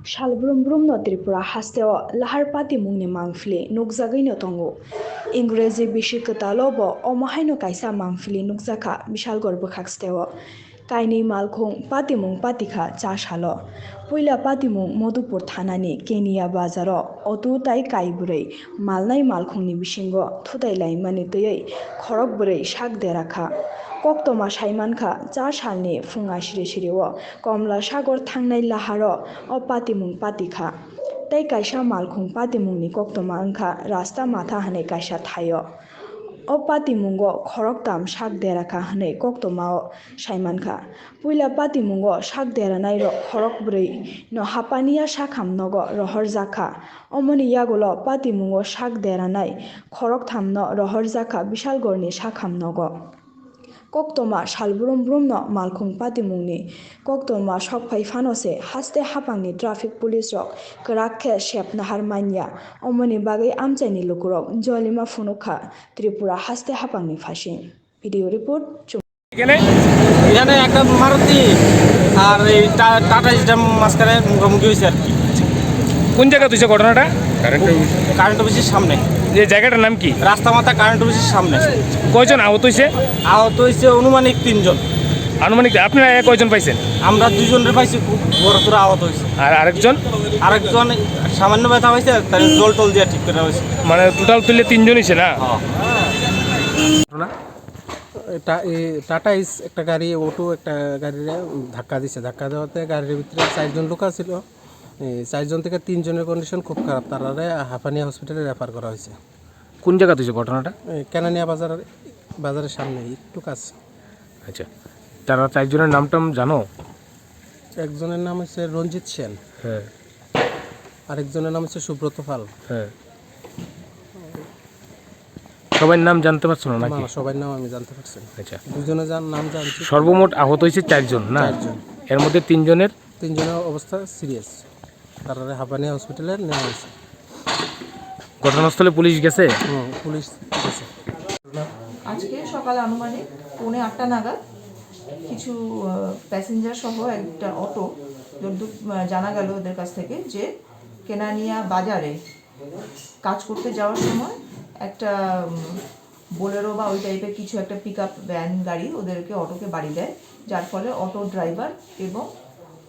Shalbrum no Tripura hasteo Lahar Patimwng ni mangfili nukjagui no tongo. Ingrezi Bisi Kwtalobo omahaino kaisa mangfili nukjaka Bishalgor bwkhaksteo. Kaini Malkhung Patimwng patika chashalo. Puila Patimwng Modupur thanani Kenia bazaro Thuthai Kaibrwi malnai Malkhungni bisingo Thuthai laimani twyui khorokbwrwi sak derakha. Koktoma saimankha 4 salni funga siri-sirio Komla Sagor thangnai Laharo o Patimwng patikha. Tei kaisa Malkhung Patimwngni koktoma wngkha rasta matha hinui kaisa thaio. O Patimwngo khoroktam sak derakha hinui koktomao saimankha. Puila Patimwngo sak deranai rok khorokbwrwi no hapaniya sakham nogo rohorjakha. Omoni yagulo Patimwngo sak deranai khoroktham no rohorjakha Bishalgorni sakham nogo. Koktoma Shalbrum no Malkhung Patimwngni koktoma sokphai phanose haste hapangni traffic police rok kwrak khe sepna harmanya omoni bagui amchaini lukurok jolima phunukha Tripura haste hapangni phasing. Video report এখানে একটা মারুতি আর এই tata stamp মাঝখানে মুখোমুখি হয়েছে আর কি। কোন জায়গা হয়েছে ঘটনাটা? কারেন্ট অফিসের সামনে। যে জায়গাটার নাম কি? রাস্তা মাথা কারেন্ট অফিসের সামনে। কয়জন আহত হয়েছে? আহত হয়েছে অনুমানিক 3 জন। আনুমানিক আপনারা কয়জন পাইছেন? আমরা 2 জনের পাইছি, খুব বড় তোরা আহত হয়েছে। আর আরেকজন সামান্য ব্যথা হয়েছে, তার জল টল দিয়ে ঠিক করে হয়েছে। মানে টোটাল তুললে 3 জন হয়েছে না? টাটা ইস একটা গাড়ি অটো একটা গাড়িরে ধাক্কা দিছে। ধাক্কা দেওয়াতে গাড়ির ভিতরে 4 জন লোক ছিল। 4 জন থেকে 3 জনের কন্ডিশন খুব খারাপ, তারারে হাফানিয়া হসপিটালে রেফার করা হয়েছে। কোন জায়গা হয়েছে ঘটনাটা? কেনানিয়া বাজারের সামনে একটু কাছে। আচ্ছা, তারা 4 জনের নামটাম জানো? একজনের নাম হচ্ছে রঞ্জিত সেন। হ্যাঁ। আরেকজনের নাম হচ্ছে সুব্রত পাল। হ্যাঁ। সবার নাম জানতে পারছো না নাকি? না, সবার নাম আমি জানতে পারছি। আচ্ছা, দুজনের নাম জানছি। সর্বমোট আহত হয়েছে 4 জন না? 4 জন। এর মধ্যে 3 জনের অবস্থা সিরিয়াস, তারারে হাফানিয়া হসপিটালে নেওয়া হয়েছে। ঘটনাস্থলে পুলিশ গেছে? পুলিশ গেছে। আজকে সকাল আনুমানিক 8:45 নাগাদ কিছু প্যাসেঞ্জার সহ একটা অটো যতদূর জানা গেল ওদের কাছ থেকে যে কেনানিয়া বাজারে কাজ করতে যাওয়ার সময় একটা বোলেরো বা ওই টাইপের কিছু একটা পিকআপ ভ্যান গাড়ি ওদেরকে অটোকে বাড়ি দেয়, যার ফলে অটো ড্রাইভার এবং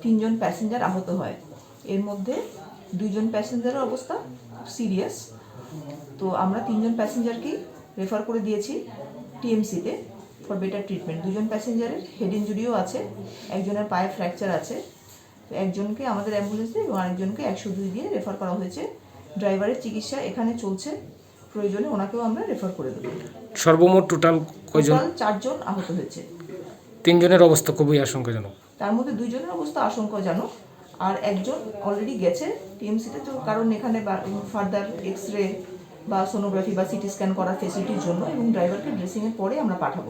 3 জন প্যাসেঞ্জার আহত হয়। এর মধ্যে 2 জন প্যাসেঞ্জারের অবস্থা সিরিয়াস। তো আমরা 3 জন প্যাসেঞ্জারকেই রেফার করে দিয়েছি টিএমসিতে ফর বেটার ট্রিটমেন্ট। 2 জন প্যাসেঞ্জারের হেড ইঞ্জুরিও আছে, একজনের পায়ে ফ্র্যাকচার আছে। তো একজনকে আমাদের অ্যাম্বুলেন্সে এবং আরেকজনকে 102 দিয়ে রেফার করা হয়েছে। ড্রাইভারের চিকিৎসা এখানে চলছে, প্রয়োজনে ওনাকেও আমরা রেফার করে দেবো। সর্বমোট টোটাল কয়জন? 4 জন আহত হয়েছে। 3 জনের অবস্থা খুবই আশঙ্কাজনক। তার মধ্যে 2 জনের অবস্থা আশঙ্কাজনক, আর একজন অলরেডি গেছে টিএমসিতে। তো কারণ এখানে ফার্দার এক্সরে বা সোনোগ্রাফি বা সিটি স্ক্যান করার ফেসিলিটির জন্য, এবং ড্রাইভারকে ড্রেসিংয়ের পরে আমরা পাঠাবো।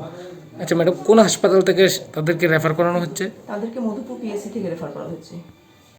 আচ্ছা ম্যাডাম, কোন হাসপাতাল থেকে তাদেরকে রেফার করানো হচ্ছে? তাদেরকে মধুপুর পিএসসি থেকে রেফার করা হচ্ছে।